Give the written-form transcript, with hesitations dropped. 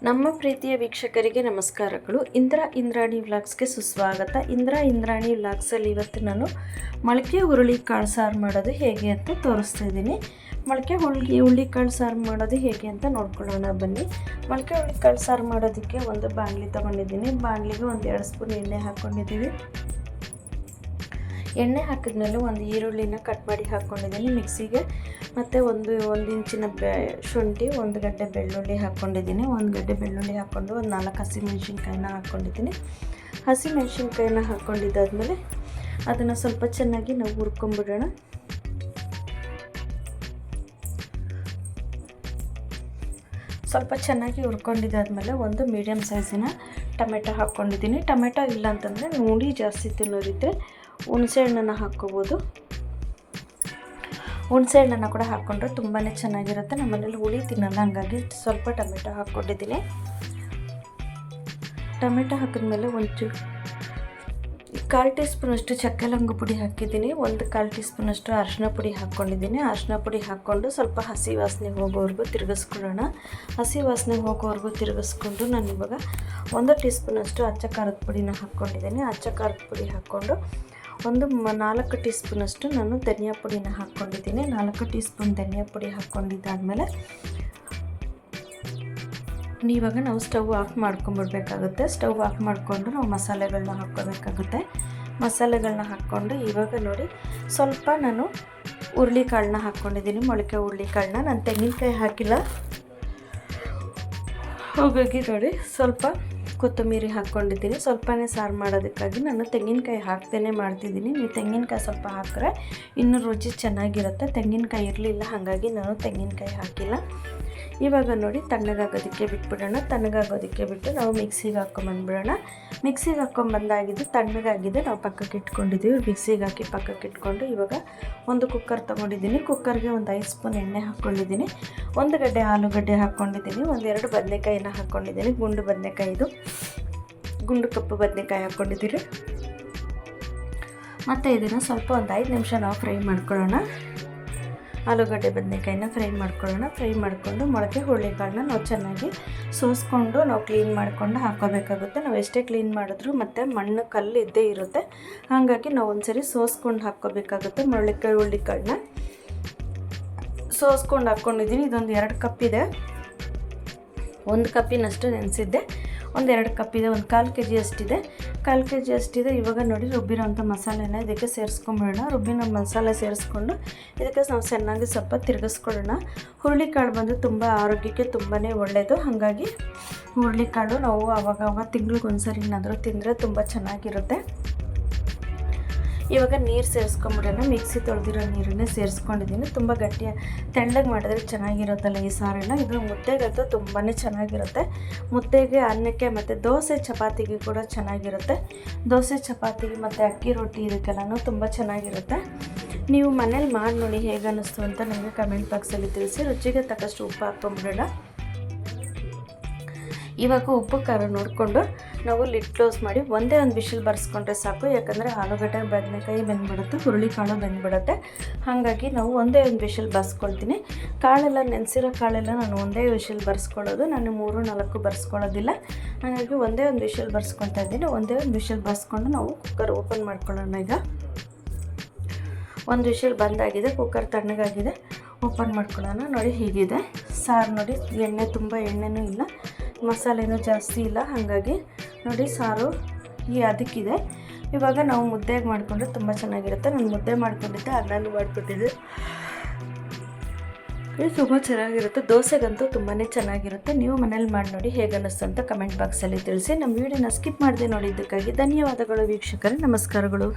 ನಮ್ಮ ಪ್ರೀತಿಯ ವೀಕ್ಷಕರಿಗೆ ನಮಸ್ಕಾರಗಳು. ಇಂದ್ರಾಣಿ ವ್ಲಾಗ್ಸ್ಗೆ ಸುಸ್ವಾಗತ. ಇಂದ್ರಾಣಿ ವ್ಲಾಗ್ಸಲ್ಲಿ ಇವತ್ತು ನಾನು ಮೊಳಕೆ ಹುರುಳಿಕಾಳು ಸಾರು ಮಾಡೋದು ಹೇಗೆ ಅಂತ ತೋರಿಸ್ತಾ ಇದ್ದೀನಿ. ಮೊಳಕೆ ಹುರುಳಿಕಾಳು ಸಾರು ಮಾಡೋದು ಹೇಗೆ ಅಂತ ನೋಡ್ಕೊಳ್ಳೋಣ ಬನ್ನಿ. ಮೊಳಕೆ ಹುರುಳಿಕಾಳು ಸಾರು ಮಾಡೋದಕ್ಕೆ ಒಂದು ಬಾಣಲಿ ತೊಗೊಂಡಿದ್ದೀನಿ. ಬಾಣಲಿಗೆ ಒಂದು 2 ಸ್ಪೂನ್ ಎಣ್ಣೆ ಹಾಕ್ಕೊಂಡಿದ್ದೀವಿ. ಎಣ್ಣೆ ಹಾಕಿದ್ಮೇಲೆ ಒಂದು ಈರುಳ್ಳಿನ ಕಟ್ ಮಾಡಿ ಹಾಕ್ಕೊಂಡಿದ್ದೀನಿ ಮಿಕ್ಸಿಗೆ. ಮತ್ತು ಒಂದು ಇಂಚಿನ ಶುಂಠಿ, 1 ಗಡ್ಡೆ ಬೆಳ್ಳುಳ್ಳಿ ಹಾಕ್ಕೊಂಡಿದ್ದೀನಿ. 1 ಗಡ್ಡೆ ಬೆಳ್ಳುಳ್ಳಿ ಹಾಕ್ಕೊಂಡು ಒಂದು 4 ಹಸಿಮೆಣ್ಸಿನ್ಕಾಯಿನ ಹಾಕ್ಕೊಂಡಿದ್ದೀನಿ. ಹಸಿಮೆಣ್ಸಿನ್ಕಾಯಿನ ಹಾಕ್ಕೊಂಡಿದ್ದಾದಮೇಲೆ ಅದನ್ನು ಸ್ವಲ್ಪ ಚೆನ್ನಾಗಿ ನಾವು ಹುರ್ಕೊಂಬಿಡೋಣ. ಸ್ವಲ್ಪ ಚೆನ್ನಾಗಿ ಹುರ್ಕೊಂಡಿದ್ದಾದಮೇಲೆ ಒಂದು ಮೀಡಿಯಮ್ ಸೈಜಿನ ಟೊಮೆಟೊ ಹಾಕ್ಕೊಂಡಿದ್ದೀನಿ. ಟೊಮೆಟೊ ಇಲ್ಲ ಅಂತಂದರೆ ಹುಳಿ ಜಾಸ್ತಿ ತಿನ್ನೋರಿದ್ದರೆ ಹುಣಸೆ ಹಣ್ಣನ್ನು ಹಾಕ್ಕೋಬೋದು. ಹುಣಸೆ ಹಣ್ಣನ್ನು ಕೂಡ ಹಾಕ್ಕೊಂಡ್ರೆ ತುಂಬಾ ಚೆನ್ನಾಗಿರುತ್ತೆ. ನಮ್ಮನೇಲಿ ಹುಳಿ ತಿನ್ನಲ್ಲ, ಹಾಗಾಗಿ ಸ್ವಲ್ಪ ಟೊಮೆಟೊ ಹಾಕ್ಕೊಂಡಿದ್ದೀನಿ. ಟೊಮೆಟೊ ಹಾಕಿದ್ಮೇಲೆ ಒಂಚೂರು 1/4 ಟೀ ಸ್ಪೂನಷ್ಟು ಚಕ್ಕೆ ಲವಂಗ ಪುಡಿ ಹಾಕಿದ್ದೀನಿ. 1/4 ಟೀ ಸ್ಪೂನಷ್ಟು ಅರಿಶಿನ ಪುಡಿ ಹಾಕ್ಕೊಂಡಿದ್ದೀನಿ. ಅರಿಶಿನ ಪುಡಿ ಹಾಕ್ಕೊಂಡು ಸ್ವಲ್ಪ ಹಸಿ ವಾಸನೆ ಹೋಗೋವರೆಗೂ ತಿರುಗಿಸ್ಕೊಳ್ಳೋಣ. ಹಸಿ ವಾಸನೆ ಹೋಗೋವರೆಗೂ ತಿರುಗಿಸ್ಕೊಂಡು ನಾನಿವಾಗ 1 ಟೀ ಸ್ಪೂನಷ್ಟು ಅಚ್ಚ ಖಾರದ ಪುಡಿನ ಹಾಕ್ಕೊಂಡಿದ್ದೀನಿ. ಅಚ್ಚ ಖಾರದ ಪುಡಿ ಹಾಕ್ಕೊಂಡು ಒಂದು 4 ಟೀ ಸ್ಪೂನಷ್ಟು ನಾನು ಧನಿಯಾ ಪುಡಿನ ಹಾಕ್ಕೊಂಡಿದ್ದೀನಿ. 4 ಟೀ ಸ್ಪೂನ್ ಧನಿಯಾ ಪುಡಿ ಹಾಕ್ಕೊಂಡಿದ್ದಾದಮೇಲೆ ಇವಾಗ ನಾವು ಸ್ಟವ್ ಆಫ್ ಮಾಡ್ಕೊಂಬಿಡ್ಬೇಕಾಗುತ್ತೆ. ಸ್ಟವ್ ಆಫ್ ಮಾಡಿಕೊಂಡು ನಾವು ಮಸಾಲೆಗಳನ್ನ ಹಾಕ್ಕೋಬೇಕಾಗುತ್ತೆ. ಮಸಾಲೆಗಳನ್ನ ಹಾಕ್ಕೊಂಡು ಇವಾಗ ನೋಡಿ ಸ್ವಲ್ಪ ನಾನು ಹುರುಳಿಕಾಳನ್ನ ಹಾಕ್ಕೊಂಡಿದ್ದೀನಿ. ಮೊಳಕೆ ಹುರುಳಿಕಾಳನ್ನ ನಾನು ತೆಂಗಿನಕಾಯಿ ಹಾಕಿಲ್ಲ, ಹಾಗಾಗಿ ನೋಡಿ ಸ್ವಲ್ಪ ಕೊತ್ತಂಬರಿ ಹಾಕ್ಕೊಂಡಿದ್ದೀನಿ. ಸ್ವಲ್ಪನೇ ಸಾರು ಮಾಡೋದಕ್ಕಾಗಿ ನಾನು ತೆಂಗಿನಕಾಯಿ ಹಾಕ್ತೇನೆ ಮಾಡ್ತಿದ್ದೀನಿ. ನೀವು ತೆಂಗಿನಕಾಯಿ ಸ್ವಲ್ಪ ಹಾಕಿದ್ರೆ ಇನ್ನೂ ರುಚಿ ಚೆನ್ನಾಗಿರುತ್ತೆ. ತೆಂಗಿನಕಾಯಿ ಇರಲಿಲ್ಲ, ಹಾಗಾಗಿ ನಾನು ತೆಂಗಿನಕಾಯಿ ಹಾಕಿಲ್ಲ. ಇವಾಗ ನೋಡಿ ತಣ್ಣಗಾಗೋದಕ್ಕೆ ಬಿಟ್ಬಿಡೋಣ. ತಣ್ಣಗಾಗೋದಕ್ಕೆ ಬಿಟ್ಟು ನಾವು ಮಿಕ್ಸಿಗೆ ಹಾಕ್ಕೊಂಬಂದ್ಬಿಡೋಣ. ಮಿಕ್ಸಿಗೆ ಹಾಕ್ಕೊಂಬಂದಾಗಿದ್ದು ತಣ್ಣಗಾಗಿದೆ, ನಾವು ಪಕ್ಕಕ್ಕೆ ಇಟ್ಕೊಂಡಿದ್ದೀವಿ. ಮಿಕ್ಸಿಗೆ ಹಾಕಿ ಪಕ್ಕಕ್ಕೆ ಇಟ್ಕೊಂಡು ಇವಾಗ ಒಂದು ಕುಕ್ಕರ್ ತೊಗೊಂಡಿದ್ದೀನಿ. ಕುಕ್ಕರ್ಗೆ ಒಂದು 5 ಸ್ಪೂನ್ ಎಣ್ಣೆ ಹಾಕ್ಕೊಂಡಿದ್ದೀನಿ. 1 ಗಡ್ಡೆ ಆಲೂಗಡ್ಡೆ ಹಾಕ್ಕೊಂಡಿದ್ದೀನಿ. 1-2 ಬದನೆಕಾಯಿನ ಹಾಕ್ಕೊಂಡಿದ್ದೀನಿ. ಗುಂಡು ಬದನೆಕಾಯಿದು, ಗುಂಡು ಕಪ್ಪು ಬದನೆಕಾಯಿ ಹಾಕ್ಕೊಂಡಿದ್ದೀರಿ. ಮತ್ತು ಇದನ್ನು ಸ್ವಲ್ಪ ಒಂದು 5 ನಿಮಿಷ ನಾವು ಫ್ರೈ ಮಾಡ್ಕೊಳ್ಳೋಣ. ಆಲೂಗಡ್ಡೆ ಬದನೆಕಾಯಿನ ಫ್ರೈ ಮಾಡ್ಕೊಳ್ಳೋಣ. ಫ್ರೈ ಮಾಡಿಕೊಂಡು ಮೊಳಕೆ ಹುರುಳಿಕಾಳನ್ನ ನಾವು ಚೆನ್ನಾಗಿ ಸೋಸ್ಕೊಂಡು ನಾವು ಕ್ಲೀನ್ ಮಾಡಿಕೊಂಡು ಹಾಕ್ಕೋಬೇಕಾಗುತ್ತೆ. ನಾವು ಎಷ್ಟೇ ಕ್ಲೀನ್ ಮಾಡಿದ್ರೂ ಮತ್ತು ಮಣ್ಣು ಕಲ್ಲು ಇದ್ದೇ ಇರುತ್ತೆ, ಹಾಗಾಗಿ ನಾವು ಒಂದ್ಸರಿ ಸೋಸ್ಕೊಂಡು ಹಾಕ್ಕೋಬೇಕಾಗುತ್ತೆ. ಮೊಳಕೆ ಹುರುಳಿಕಾಳನ್ನ ಸೋಸ್ಕೊಂಡು ಹಾಕ್ಕೊಂಡಿದ್ದೀನಿ. ಇದೊಂದು 2 ಕಪ್ ಇದೆ. 1 ಕಪ್ಪಿನಷ್ಟು ನೆನೆಸಿದ್ದೆ. 1-2 ಕಪ್ ಇದೆ. 1/4 kg ಅಷ್ಟಿದೆ. 1/4 kg ಅಷ್ಟಿದೆ. ಇವಾಗ ನೋಡಿ ರುಬ್ಬಿರೋಂಥ ಮಸಾಲೆನ ಇದಕ್ಕೆ ಸೇರಿಸ್ಕೊಂಬಿಡೋಣ. ರುಬ್ಬಿನ ಮಸಾಲೆ ಸೇರಿಸ್ಕೊಂಡು ಇದಕ್ಕೆ ನಾವು ಚೆನ್ನಾಗಿ ಸ್ವಲ್ಪ ತಿರುಗಿಸ್ಕೊಳ್ಳೋಣ. ಹುರುಳಿಕಾಳು ಬಂದು ತುಂಬ ಆರೋಗ್ಯಕ್ಕೆ ತುಂಬಾ ಒಳ್ಳೆಯದು, ಹಾಗಾಗಿ ಹುರುಳಿಕಾಳು ನಾವು ಆವಾಗ ತಿಂಗಳಿಗೊಂದ್ಸರಿನಾದರೂ ತಿಂದರೆ ತುಂಬ ಚೆನ್ನಾಗಿರುತ್ತೆ. ಇವಾಗ ನೀರು ಸೇರಿಸ್ಕೊಂಬಿಡೋಣ. ಮಿಕ್ಸಿ ತೊಳೆದಿರೋ ನೀರನ್ನೇ ಸೇರಿಸ್ಕೊಂಡಿದ್ದೀನಿ. ತುಂಬ ತೆಳ್ಳಗೆ ಮಾಡಿದ್ರೆ ಚೆನ್ನಾಗಿರುತ್ತಲ್ಲ ಈ ಸಾರೆಲ್ಲ. ಇದು ಮುದ್ದೆಗಂತೂ ತುಂಬಾ ಚೆನ್ನಾಗಿರುತ್ತೆ. ಮುದ್ದೆಗೆ, ಅನ್ನಕ್ಕೆ ಮತ್ತು ದೋಸೆ ಚಪಾತಿಗೆ ಕೂಡ ಚೆನ್ನಾಗಿರುತ್ತೆ. ದೋಸೆ ಚಪಾತಿಗೆ ಮತ್ತು ಅಕ್ಕಿ ರೊಟ್ಟಿ ಇದಕ್ಕೆಲ್ಲನೂ ತುಂಬ ಚೆನ್ನಾಗಿರುತ್ತೆ. ನೀವು ಮನೇಲಿ ಮಾಡಿ ನೋಡಿ ಹೇಗೆ ಅನ್ನಿಸ್ತು ಅಂತ ನನಗೆ ಕಮೆಂಟ್ ಬಾಕ್ಸಲ್ಲಿ ತಿಳಿಸಿ. ರುಚಿಗೆ ತಕ್ಕಷ್ಟು ಉಪ್ಪು ಹಾಕ್ಕೊಂಬಿಡೋಣ. ಇವಾಗ ಉಪ್ಪು ಖಾರ ನೋಡಿಕೊಂಡು ನಾವು ಲಿಡ್ ಕ್ಲೋಸ್ ಮಾಡಿ ಒಂದೇ ಒಂದು ವಿಷಲ್ ಬರ್ಸ್ಕೊಂಡ್ರೆ ಸಾಕು. ಯಾಕಂದರೆ ಆಲೂಗಡ್ಡೆ ಬದನೆಕಾಯಿ ಬೆಂದ್ಬಿಡುತ್ತೆ, ಹುರುಳಿಕಾಳು ಬೆಂದ್ಬಿಡುತ್ತೆ. ಹಾಗಾಗಿ ನಾವು ಒಂದೇ ಒಂದು ವಿಷಲ್ ಬರ್ಸ್ಕೊಳ್ತೀನಿ. ಕಾಳೆಲ್ಲ ನೆನೆಸಿರೋ ಕಾಳೆಲ್ಲ ನಾನು ಒಂದೇ ವಿಷಲ್ ಬರ್ಸ್ಕೊಳ್ಳೋದು, ನಾನು 3-4 ಬರ್ಸ್ಕೊಳ್ಳೋದಿಲ್ಲ. ಹಾಗಾಗಿ ಒಂದೇ ಒಂದು ವಿಷಲ್ ಬರ್ಸ್ಕೊತಾ ಇದ್ದೀನಿ. ಒಂದೇ ಒಂದು ವಿಷಲ್ ಬರ್ಸ್ಕೊಂಡು ನಾವು ಕುಕ್ಕರ್ ಓಪನ್ ಮಾಡ್ಕೊಳ್ಳೋಣ. ಈಗ ಒಂದು ವಿಷಲ್ ಬಂದಾಗಿದೆ, ಕುಕ್ಕರ್ ತಣ್ಣಗಾಗಿದೆ. ಓಪನ್ ಮಾಡ್ಕೊಳ್ಳೋಣ. ನೋಡಿ ಹೀಗಿದೆ ಸಾರು. ನೋಡಿ ತುಂಬ ಎಣ್ಣೆನೂ ಇಲ್ಲ, ಮಸಾಲೆನೂ ಜಾಸ್ತಿ ಇಲ್ಲ, ಹಾಗಾಗಿ ನೋಡಿ ಸಾರು ಅದಕ್ಕಿದೆ. ಇವಾಗ ನಾವು ಮುದ್ದೆಗೆ ಮಾಡಿಕೊಂಡ್ರೆ ತುಂಬ ಚೆನ್ನಾಗಿರುತ್ತೆ. ನಾನು ಮುದ್ದೆ ಮಾಡ್ಕೊಂಡಿದ್ದೆ, ಅನ್ನನೂ ಮಾಡಿಕೊಟ್ಟಿದ್ದೆ. ಇದು ತುಂಬ ಚೆನ್ನಾಗಿರುತ್ತೆ. ದೋಸೆಗಂತೂ ತುಂಬಾ ಚೆನ್ನಾಗಿರುತ್ತೆ. ನೀವು ಮನೇಲಿ ಮಾಡಿ ನೋಡಿ ಹೇಗೆ ಅನ್ನಿಸ್ತು ಅಂತ ಕಮೆಂಟ್ ಬಾಕ್ಸಲ್ಲಿ ತಿಳಿಸಿ. ನಮ್ಮ ವಿಡಿಯೋನ ಸ್ಕಿಪ್ ಮಾಡದೆ ನೋಡಿದ್ದಕ್ಕಾಗಿ ಧನ್ಯವಾದಗಳು ವೀಕ್ಷಕರೇ. ನಮಸ್ಕಾರಗಳು.